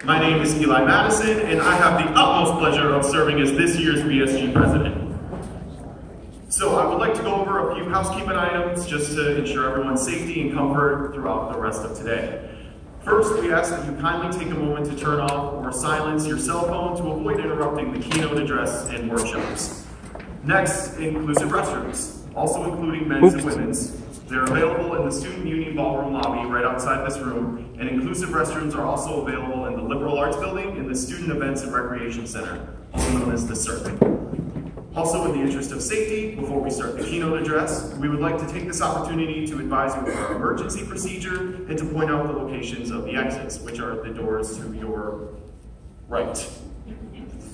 My name is Eli Madison, and I have the utmost pleasure of serving as this year's BSG president. So I would like to go over a few housekeeping items just to ensure everyone's safety and comfort throughout the rest of today. First, we ask that you kindly take a moment to turn off or silence your cell phone to avoid interrupting the keynote address and workshops. Next, inclusive restrooms, also including men's and women's. They're available in the Student Union Ballroom lobby right outside this room, and inclusive restrooms are also available in the Liberal Arts Building in the Student Events and Recreation Center, also known as the CERC. Also, in the interest of safety, before we start the keynote address, we would like to take this opportunity to advise you of our emergency procedure and to point out the locations of the exits, which are the doors to your right,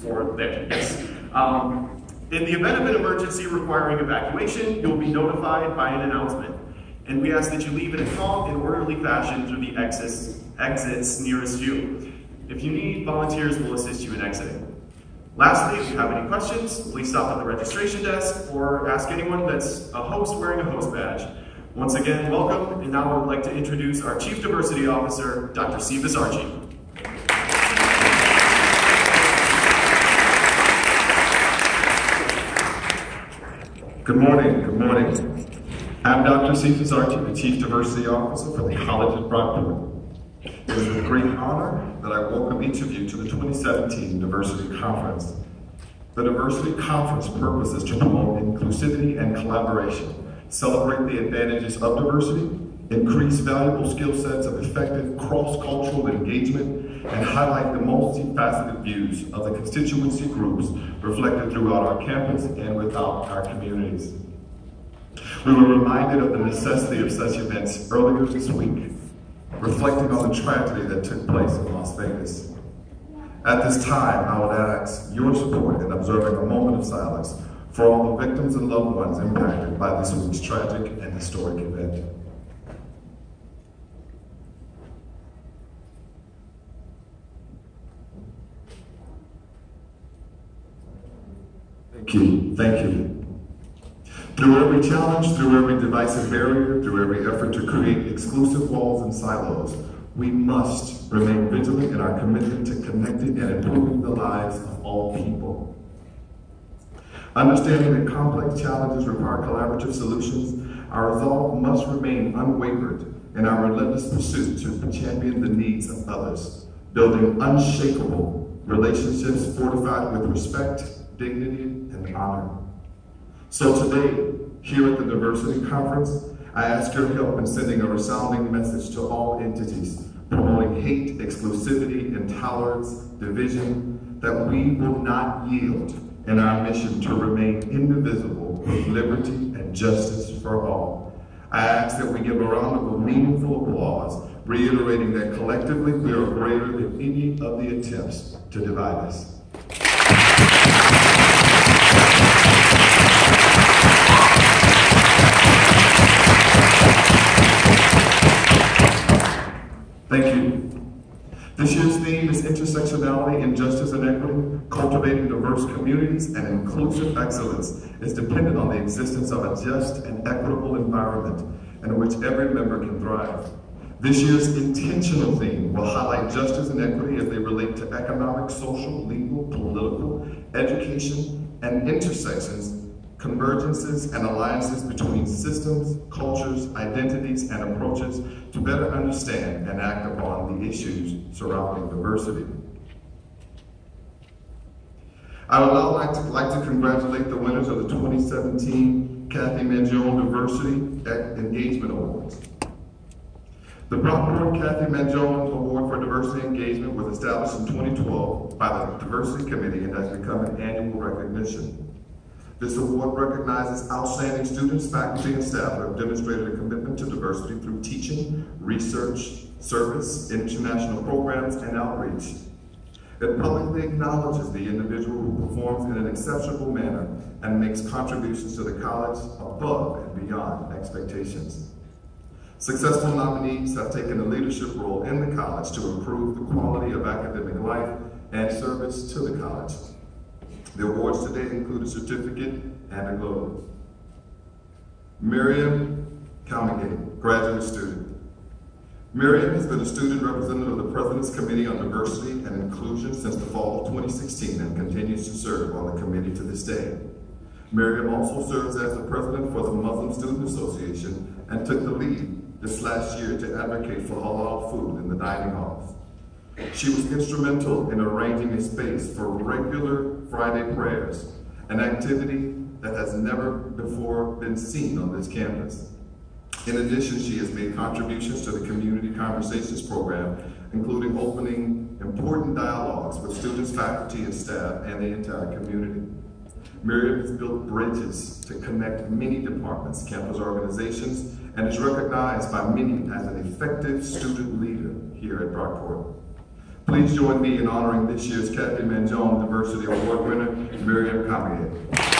or there, yes. In the event of an emergency requiring evacuation, you'll be notified by an announcement. And we ask that you leave in a calm and orderly fashion through the exits nearest you. If you need, volunteers will assist you in exiting. Lastly, if you have any questions, please stop at the registration desk or ask anyone that's a host wearing a host badge. Once again, welcome, and now I would like to introduce our Chief Diversity Officer, Dr. Cephas Archie. Good morning, good morning. I'm Dr. Cephas Archie, the Chief Diversity Officer for the College at Brockport. It is with great honor that I welcome each of you to the 2017 Diversity Conference. The Diversity Conference purpose is to promote inclusivity and collaboration, celebrate the advantages of diversity, increase valuable skill sets of effective cross-cultural engagement, and highlight the multifaceted views of the constituency groups reflected throughout our campus and without our communities. We were reminded of the necessity of such events earlier this week, reflecting on the tragedy that took place in Las Vegas. At this time, I would ask your support in observing a moment of silence for all the victims and loved ones impacted by this week's tragic and historic event. Thank you, thank you. Through every challenge, through every divisive barrier, through every effort to create exclusive walls and silos, we must remain vigilant in our commitment to connecting and improving the lives of all people. Understanding that complex challenges require collaborative solutions, our resolve must remain unwavered in our relentless pursuit to champion the needs of others, building unshakable relationships fortified with respect, dignity, and honor. So today, here at the Diversity Conference, I ask your help in sending a resounding message to all entities promoting hate, exclusivity, intolerance, division, that we will not yield in our mission to remain indivisible with liberty and justice for all. I ask that we give a round of meaningful applause, reiterating that collectively we are greater than any of the attempts to divide us. Thank you. This year's theme is intersectionality, injustice, and equity. Cultivating diverse communities and inclusive excellence is dependent on the existence of a just and equitable environment in which every member can thrive. This year's intentional theme will highlight justice and equity as they relate to economic, social, legal, political, education, and intersections, convergences, and alliances between systems, cultures, identities, and approaches to better understand and act upon the issues surrounding diversity. I would now like to congratulate the winners of the 2017 Kathy Mangione Diversity Engagement Awards. The Brockport Kathy Mangione Award for Diversity Engagement was established in 2012 by the Diversity Committee and has become an annual recognition. This award recognizes outstanding students, faculty, and staff who have demonstrated a commitment to diversity through teaching, research, service, international programs, and outreach. It publicly acknowledges the individual who performs in an exceptional manner and makes contributions to the college above and beyond expectations. Successful nominees have taken a leadership role in the college to improve the quality of academic life and service to the college. The awards today include a certificate and a globe. Miriam Calmagate, graduate student. Miriam has been a student representative of the President's Committee on Diversity and Inclusion since the fall of 2016 and continues to serve on the committee to this day. Miriam also serves as the president for the Muslim Student Association and took the lead this last year to advocate for halal food in the dining halls. She was instrumental in arranging a space for regular Friday prayers, an activity that has never before been seen on this campus. In addition, she has made contributions to the Community Conversations program, including opening important dialogues with students, faculty, and staff, and the entire community. Miriam has built bridges to connect many departments, campus organizations, and is recognized by many as an effective student leader here at Brockport. Please join me in honoring this year's Kathy Manjone Diversity Award winner, Miriam Kamieh.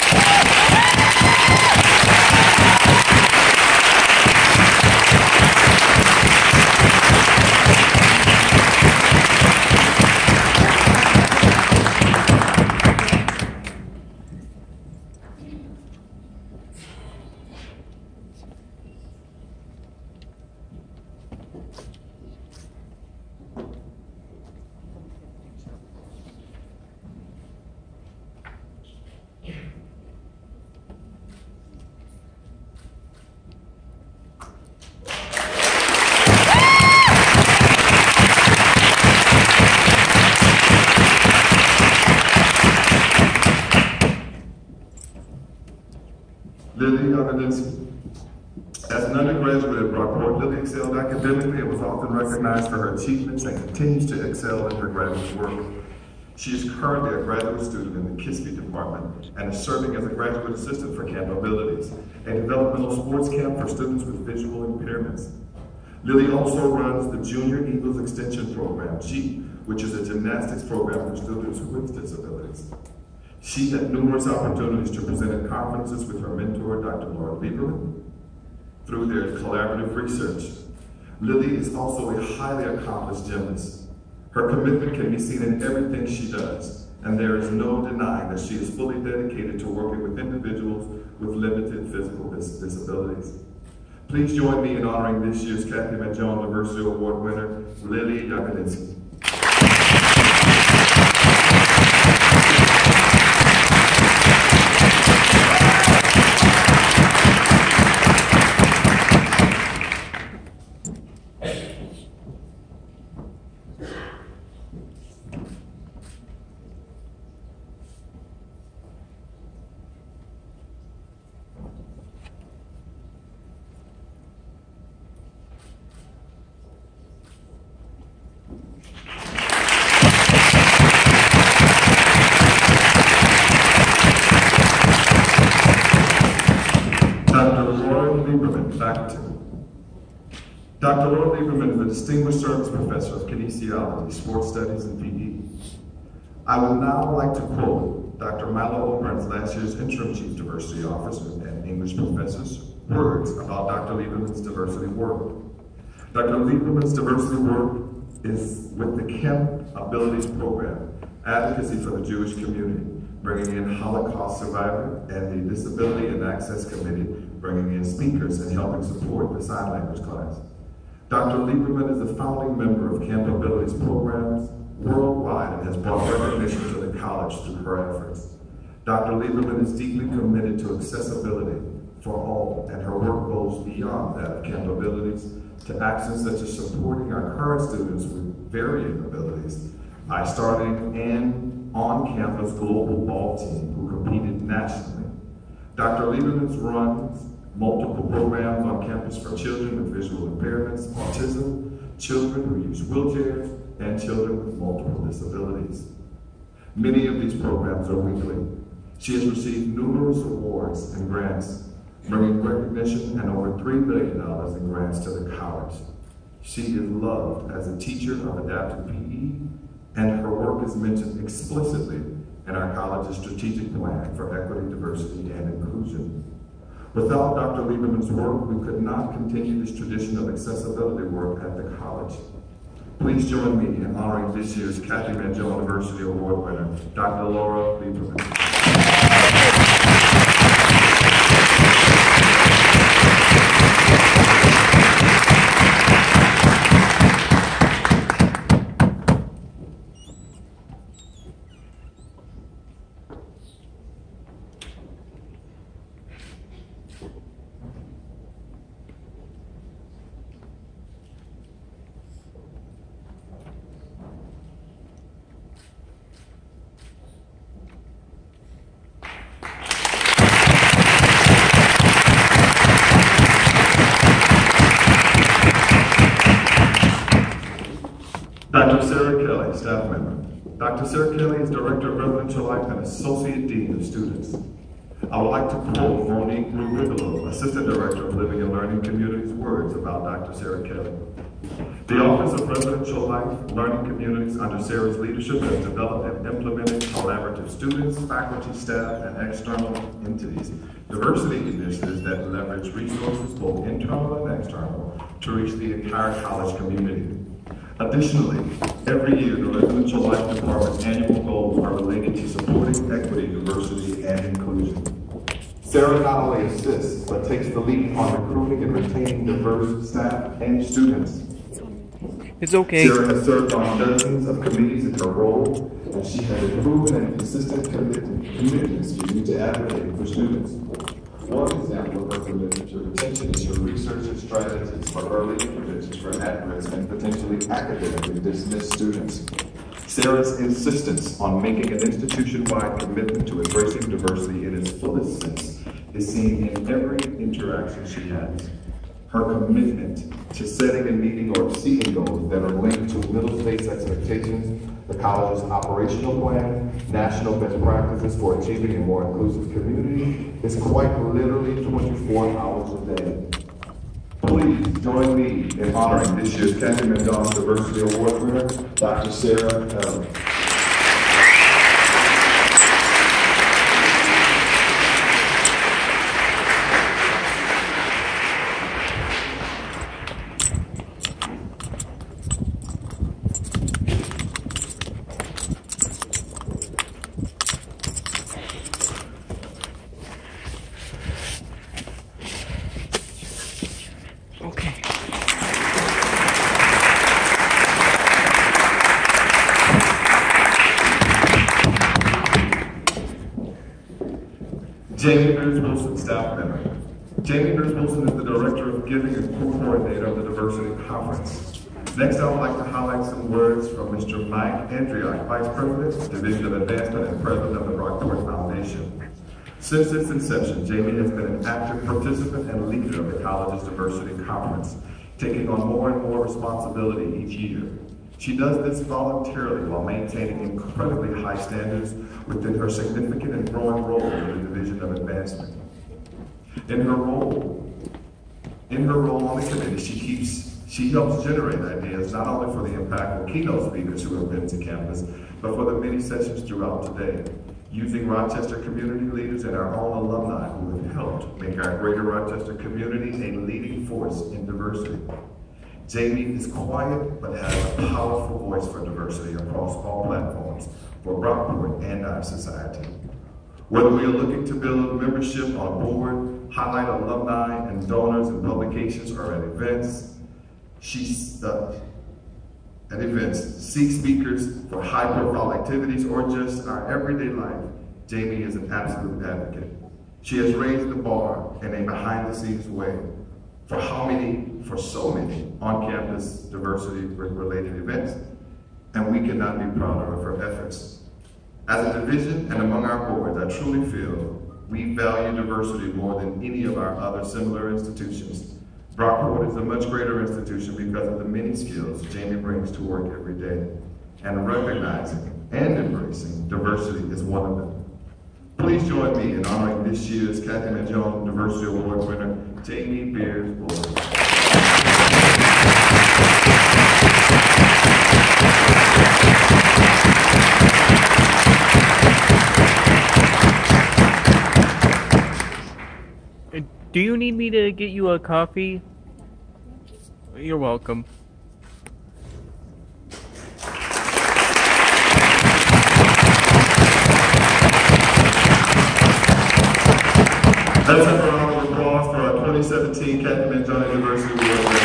As an undergraduate at Brockport, Lily excelled academically and was often recognized for her achievements and continues to excel in her graduate work. She is currently a graduate student in the KISP department and is serving as a graduate assistant for Camp Abilities, a developmental sports camp for students with visual impairments. Lily also runs the Junior Eagles Extension Program, JEEP, which is a gymnastics program for students with disabilities. She had numerous opportunities to present at conferences with her mentor, Dr. Laura Lieberman, through their collaborative research. Lily is also a highly accomplished gymnast. Her commitment can be seen in everything she does, and there is no denying that she is fully dedicated to working with individuals with limited physical disabilities. Please join me in honoring this year's Kathy Manjone Diversity Award winner, Lily Yakadinsky. Dr. Laura Lieberman is a Distinguished Service Professor of Kinesiology, Sports Studies, and PE. I would now like to quote Dr. Milo O'Brien's last year's Interim Chief Diversity Officer and English Professor's words about Dr. Lieberman's diversity work. Dr. Lieberman's diversity work is with the Camp Abilities Program, advocacy for the Jewish community, bringing in Holocaust survivors, and the Disability and Access Committee, bringing in speakers and helping support the sign language class. Dr. Lieberman is a founding member of Camp Abilities programs worldwide and has brought recognition to the college through her efforts. Dr. Lieberman is deeply committed to accessibility for all, and her work goes beyond that of Camp Abilities to actions such as supporting our current students with varying abilities by starting an on-campus global ball team who competed nationally. Dr. Lieberman runs multiple programs on campus for children with visual impairments, autism, children who use wheelchairs, and children with multiple disabilities. Many of these programs are weekly. She has received numerous awards and grants, bringing recognition and over $3 million in grants to the college. She is loved as a teacher of adaptive PE, and her work is mentioned explicitly in our college's strategic plan for equity, diversity, and inclusion. Without Dr. Lieberman's work, we could not continue this tradition of accessibility work at the college. Please join me in honoring this year's Kathy Manjone Diversity Award winner, Dr. Laura Lieberman. Kelly, staff member. Dr. Sarah Kelly is Director of Residential Life and Associate Dean of Students. I would like to quote Monique Bigelow, Assistant Director of Living and Learning Communities, words about Dr. Sarah Kelly. The Office of Residential Life Learning Communities under Sarah's leadership has developed and implemented collaborative students, faculty, staff, and external entities, diversity initiatives that leverage resources both internal and external to reach the entire college community. Additionally, every year the Residential Life Department's annual goals are related to supporting equity, diversity, and inclusion. Sarah not only assists, but takes the lead on recruiting and retaining diverse staff and students. It's okay. Sarah has served on dozens of committees in her role, and she has a proven and consistent commitment to advocate for students. One example of her commitment to retention is her research and strategies for early interventions for at-risk and potentially academically dismissed students. Sarah's insistence on making an institution-wide commitment to embracing diversity in its fullest sense is seen in every interaction she has. Her commitment to setting and meeting or exceeding goals that are linked to middle space expectations, the college's operational plan, national best practices for achieving a more inclusive community is quite literally 24 hours a day. Please join me in honoring this year's Kathy McDonald Diversity Award winner, Dr. Sarah Kelly. Jamie Wilson, staff member. Jamie Wilson is the Director of Giving and co-coordinator of the Diversity Conference. Next, I would like to highlight some words from Mr. Mike Andriak, Vice President, Division of Advancement and President of the Brockport Foundation. Since its inception, Jamie has been an active participant and leader of the college's Diversity Conference, taking on more and more responsibility each year. She does this voluntarily while maintaining incredibly high standards within her significant and growing role in the Division of Advancement. In her role on the committee, she helps generate ideas not only for the impactful keynote speakers who have been to campus, but for the many sessions throughout today, using Rochester community leaders and our own alumni who have helped make our greater Rochester community a leading force in diversity. Jamie is quiet, but has a powerful voice for diversity across all platforms for Brockport and our society. Whether we are looking to build membership on board, highlight alumni and donors in publications or at events, seek speakers for high-profile activities or just our everyday life, Jamie is an absolute advocate. She has raised the bar in a behind-the-scenes way for so many on-campus diversity-related events, and we cannot be prouder of her efforts. As a division and among our boards, I truly feel we value diversity more than any of our other similar institutions. Brockport is a much greater institution because of the many skills Jamie brings to work every day, and recognizing and embracing diversity is one of them. Please join me in honoring this year's Kathy McDonald Diversity Award winner, Jamie Beers-Bull. Do you need me to get you a coffee? You're welcome. Let's have a round of applause for our 2017 Kathy McDonald Diversity Award winner.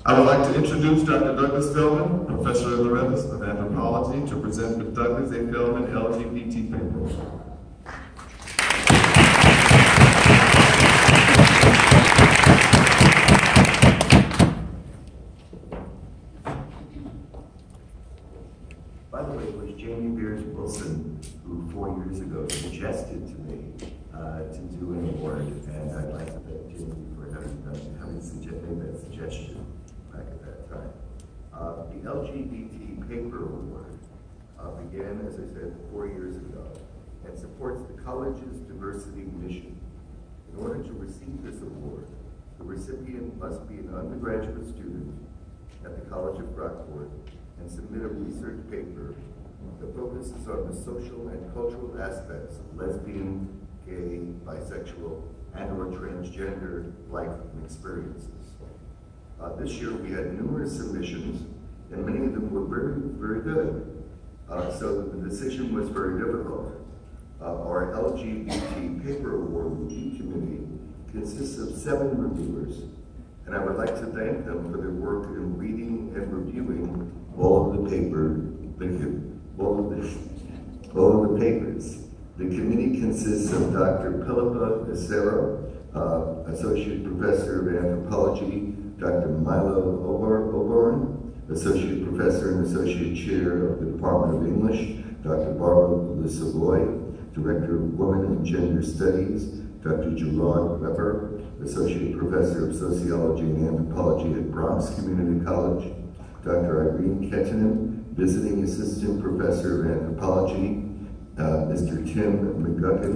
I would like to introduce Dr. Douglas Feldman, Professor Emeritus of Anthropology, to present the Douglas A. Feldman LGBT paper. By the way, it was Jamie Beers-Wilson who 4 years ago suggested to me to do an award, and I'd like to thank Jamie for having made that suggestion back at that time. The LGBT Paper Award began, as I said, 4 years ago, and supports the college's diversity mission. In order to receive this award, the recipient must be an undergraduate student at the College of Brockport and submit a research paper that focuses on the social and cultural aspects of lesbian, gay, bisexual, and/or transgender life and experiences. This year we had numerous submissions, and many of them were very, very good. So the decision was very difficult. Our LGBT Paper Award Review Committee consists of 7 reviewers, and I would like to thank them for their work in reading and reviewing all of the papers. The committee consists of Dr. Philippa Acero, Associate Professor of Anthropology, Dr. Milo Oborn, Associate Professor and Associate Chair of the Department of English, Dr. Barbara Lisavoy, Director of Women and Gender Studies, Dr. Gerard Weber, Associate Professor of Sociology and Anthropology at Bronx Community College, Dr. Irene Kettinen, Visiting Assistant Professor of Anthropology, Mr. Tim McGuckin,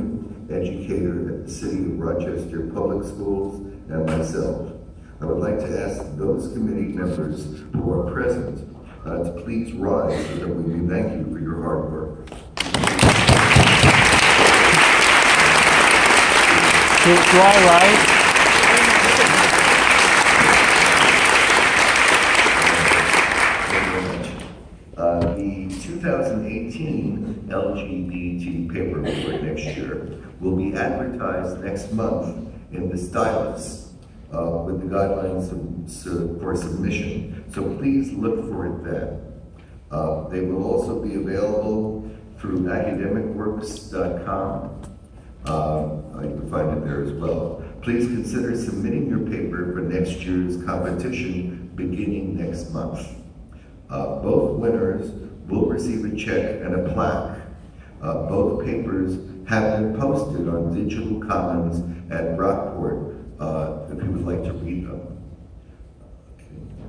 Educator at the City of Rochester Public Schools, and myself. I would like to ask those committee members who are present to please rise so that we may thank you for your hard work. Do I rise? The 2018 LGBT Paper Award next year will be advertised next month in the Stylus with the guidelines for submission. So please look for it then. They will also be available through academicworks.com. You can find it there as well. Please consider submitting your paper for next year's competition beginning next month. Both winners will receive a check and a plaque. Both papers have been posted on Digital Commons at Brockport if you would like to read them.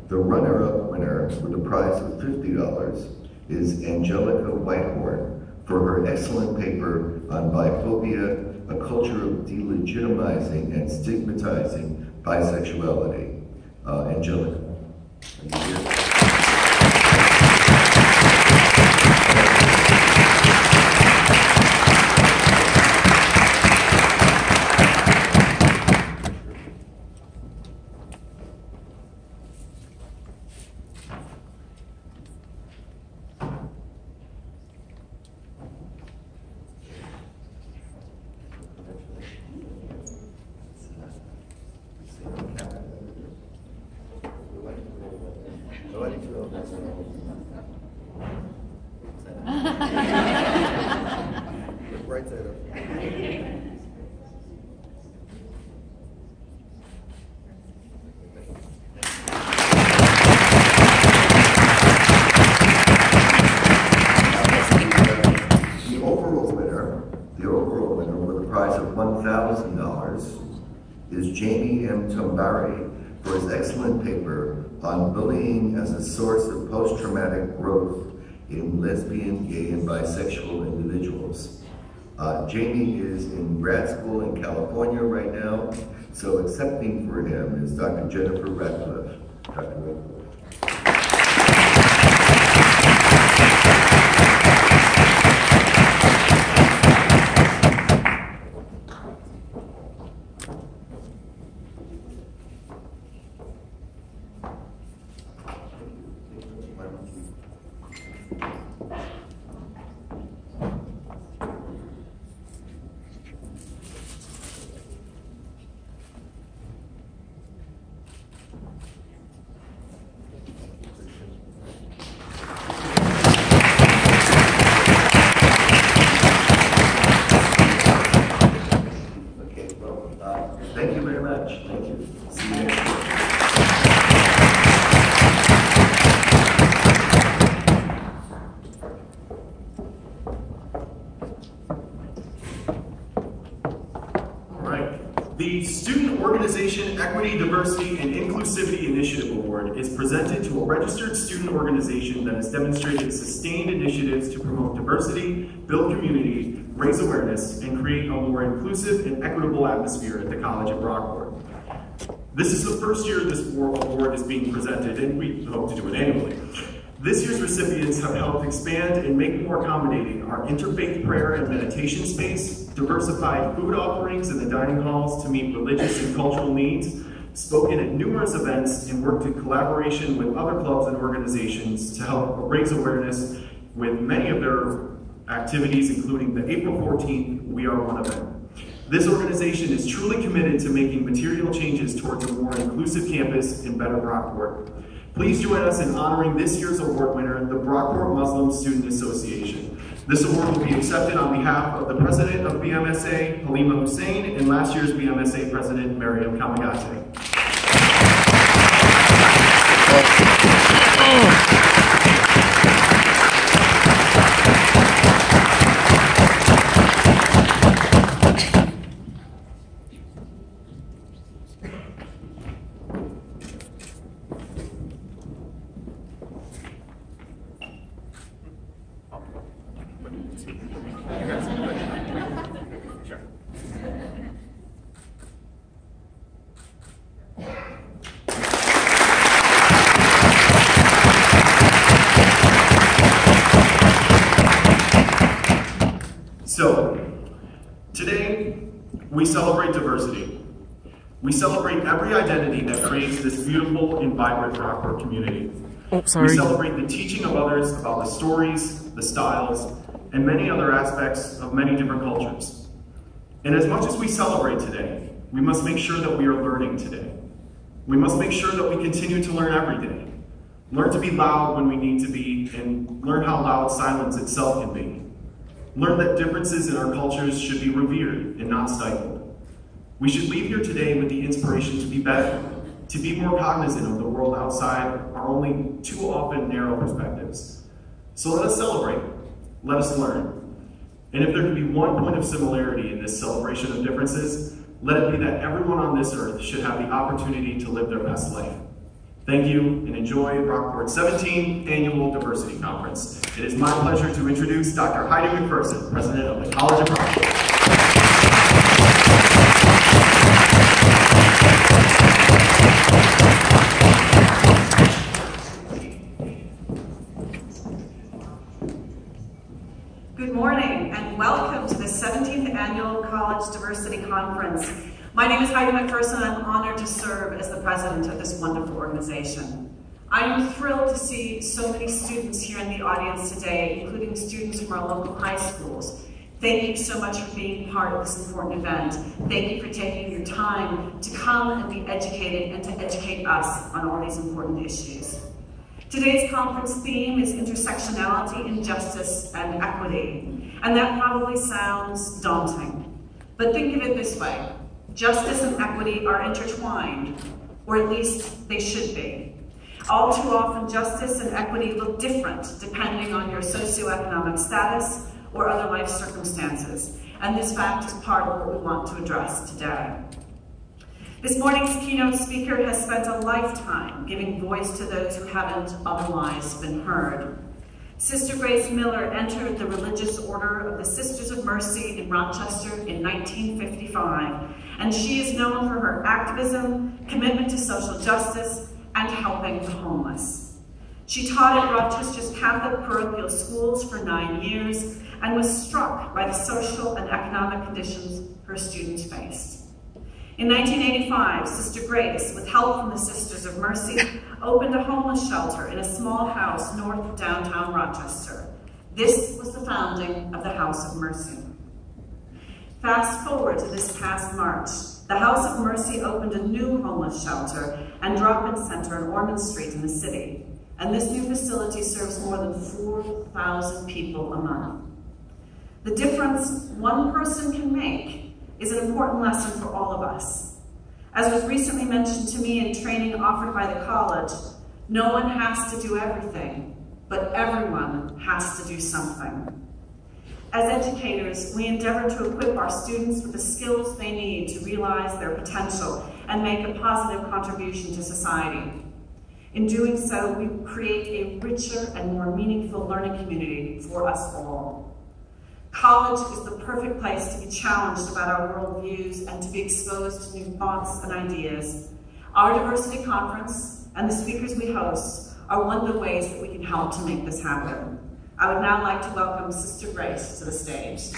The runner-up winner with a prize of $50 is Angelica Whitehorn for her excellent paper on biphobia, a culture of delegitimizing and stigmatizing bisexuality. Angelica. Right side up. The overall winner with a prize of $1,000 is Jamie M. Tombari for his excellent paper on bullying as a source of post-traumatic growth in lesbian, gay, and bisexual individuals. Jamie is in grad school in California right now, so accepting for him is Dr. Jennifer Ratcliffe. Dr. Ratcliffe. The Student Organization Equity, Diversity, and Inclusivity Initiative Award is presented to a registered student organization that has demonstrated sustained initiatives to promote diversity, build community, raise awareness, and create a more inclusive and equitable atmosphere at the college at Brockport. This is the first year this award is being presented, and we hope to do it annually. This year's recipients have helped expand and make more accommodating our interfaith prayer and meditation space, diversified food offerings in the dining halls to meet religious and cultural needs, spoken at numerous events, and worked in collaboration with other clubs and organizations to help raise awareness with many of their activities, including the April 14th We Are One event. This organization is truly committed to making material changes towards a more inclusive campus in better Brockport. Please join us in honoring this year's award winner, the Brockport Muslim Student Association. This award will be accepted on behalf of the president of BMSA, Halima Hussein, and last year's BMSA president, Mariam Kamagate. So, today, we celebrate diversity. We celebrate every identity that creates this beautiful and vibrant Brockport community. We celebrate the teaching of others about the stories, the styles, and many other aspects of many different cultures. And as much as we celebrate today, we must make sure that we are learning today. We must make sure that we continue to learn every day. Learn to be loud when we need to be, and learn how loud silence itself can be. Learn that differences in our cultures should be revered and not stifled. We should leave here today with the inspiration to be better, to be more cognizant of the world outside our only too often narrow perspectives. So let us celebrate, let us learn. And if there can be one point of similarity in this celebration of differences, let it be that everyone on this earth should have the opportunity to live their best life. Thank you, and enjoy Brockport's 17th Annual Diversity Conference. It is my pleasure to introduce Dr. Heidi McPherson, President of the College of Brockport. Good morning, and welcome to the 17th Annual College Diversity Conference. My name is Heidi McPherson, and I'm honored to serve as the president of this wonderful organization. I am thrilled to see so many students here in the audience today, including students from our local high schools. Thank you so much for being part of this important event. Thank you for taking your time to come and be educated and to educate us on all these important issues. Today's conference theme is intersectionality, injustice, and equity. And that probably sounds daunting, but think of it this way. Justice and equity are intertwined, or at least they should be. All too often, justice and equity look different depending on your socioeconomic status or other life circumstances, and this fact is part of what we want to address today. This morning's keynote speaker has spent a lifetime giving voice to those who haven't otherwise been heard. Sister Grace Miller entered the religious order of the Sisters of Mercy in Rochester in 1955, and she is known for her activism, commitment to social justice, and helping the homeless. She taught at Rochester's Catholic parochial schools for 9 years and was struck by the social and economic conditions her students faced. In 1985, Sister Grace, with help from the Sisters of Mercy, opened a homeless shelter in a small house north of downtown Rochester. This was the founding of the House of Mercy. Fast forward to this past March, the House of Mercy opened a new homeless shelter and drop-in center on Ormond Street in the city. And this new facility serves more than 4,000 people a month. The difference one person can make is an important lesson for all of us. As was recently mentioned to me in training offered by the college, no one has to do everything, but everyone has to do something. As educators, we endeavor to equip our students with the skills they need to realize their potential and make a positive contribution to society. In doing so, we create a richer and more meaningful learning community for us all. College is the perfect place to be challenged about our worldviews and to be exposed to new thoughts and ideas. Our diversity conference and the speakers we host are one of the ways that we can help to make this happen. I would now like to welcome Sister Grace to the stage.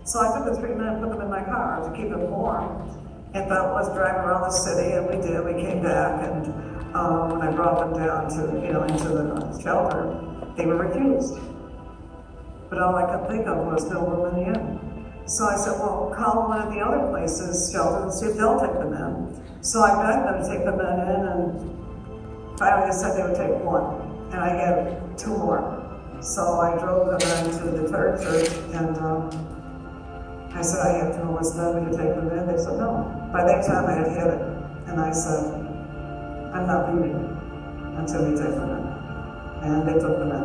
So I took the 3 men and put them in my car to keep them warm, and that was driving around the city, and we did. We came back, and when I brought them down to, into the shelter, they were refused. But all I could think of was no room in the inn. So I said, well, call one of the other places, shelter, and see if they'll take them in. So I begged them to take the men in, and finally they said they would take 1, and I had 2 more. So I drove them into the 3rd church, and I said, I have to homeless men, will you take them in? They said, no. By that time I had hit it, and I said, I'm not leaving until you take them in. And they took them in.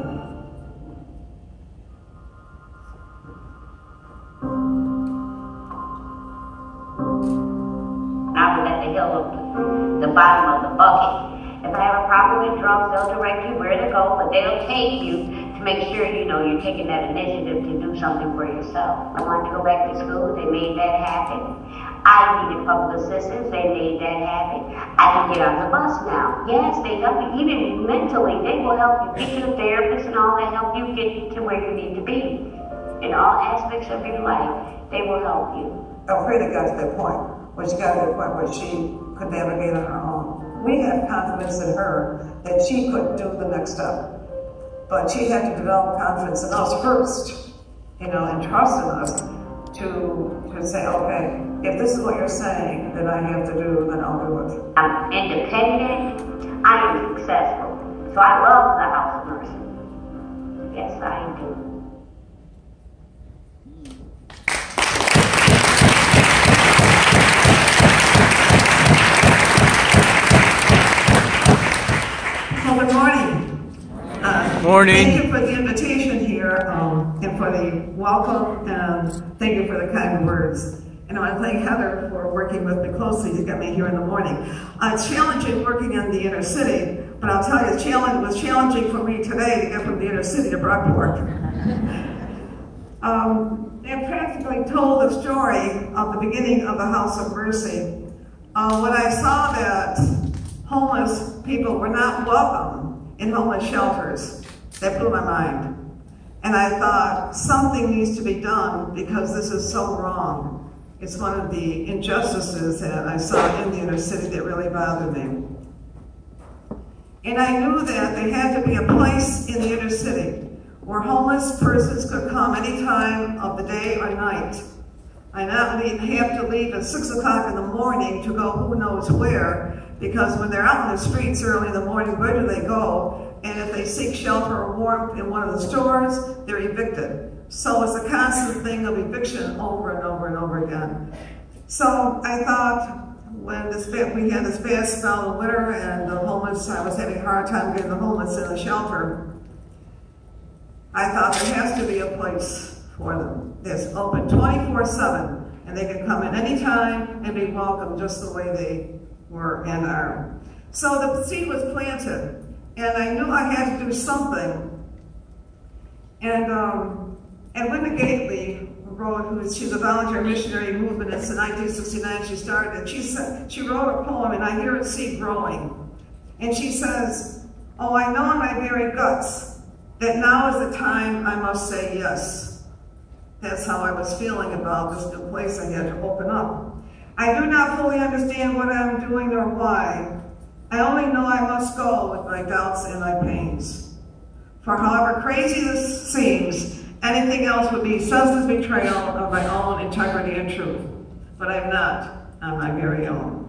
I was at the heel of the bottom of the bucket. If I have a problem with drugs, they'll direct you where to go, but they'll take you to make sure you're taking that initiative to do something for yourself. I wanted to go back to school, they made that happen. I needed public assistance, they made that happen. I can get on the bus now. Yes, they help you, even mentally, they will help you get to a therapist and all that, help you get to where you need to be. In all aspects of your life, they will help you. Elfrida got to that point, where she got to the point where she could navigate on her own. We had confidence in her that she could do the next step. But she had to develop confidence in us first, and trust in us to say, okay, if this is what you're saying that I have to do, then I'll do it. I'm independent, I am successful. So I love the House of Mercy. Yes, I do. Good morning. Morning. Thank you for the invitation here and for the welcome, and thank you for the kind words. And I want to thank Heather for working with me closely to get me here in the morning. It's challenging working in the inner city, but I'll tell you, it was challenging for me today to get from the inner city to Brockport. They practically told the story of the beginning of the House of Mercy. When I saw that homeless people were not welcome in homeless shelters, that blew my mind. And I thought, something needs to be done because this is so wrong. It's one of the injustices that I saw in the inner city that really bothered me. And I knew that there had to be a place in the inner city where homeless persons could come any time of the day or night. I not have to leave at 6 o'clock in the morning to go who knows where, because when they're out in the streets early in the morning, where do they go? And if they seek shelter or warmth in one of the stores, they're evicted. So it's a constant thing of eviction over and over and over again. So I thought, when we had this bad spell of winter and the homeless, I was having a hard time getting the homeless in the shelter, I thought there has to be a place for them that's open 24/7, and they can come in anytime and be welcome just the way they were and are. So the seed was planted, and I knew I had to do something. And Linda Gately wrote, she's a volunteer missionary movement. It's in 1969 she started. She wrote a poem, and I hear it seed growing. And she says, oh, I know in my very guts that now is the time I must say yes. That's how I was feeling about this new place I had to open up. I do not fully understand what I'm doing or why, I only know I must go with my doubts and my pains. For however crazy this seems, anything else would be senseless betrayal of my own integrity and truth. But I'm not on my very own.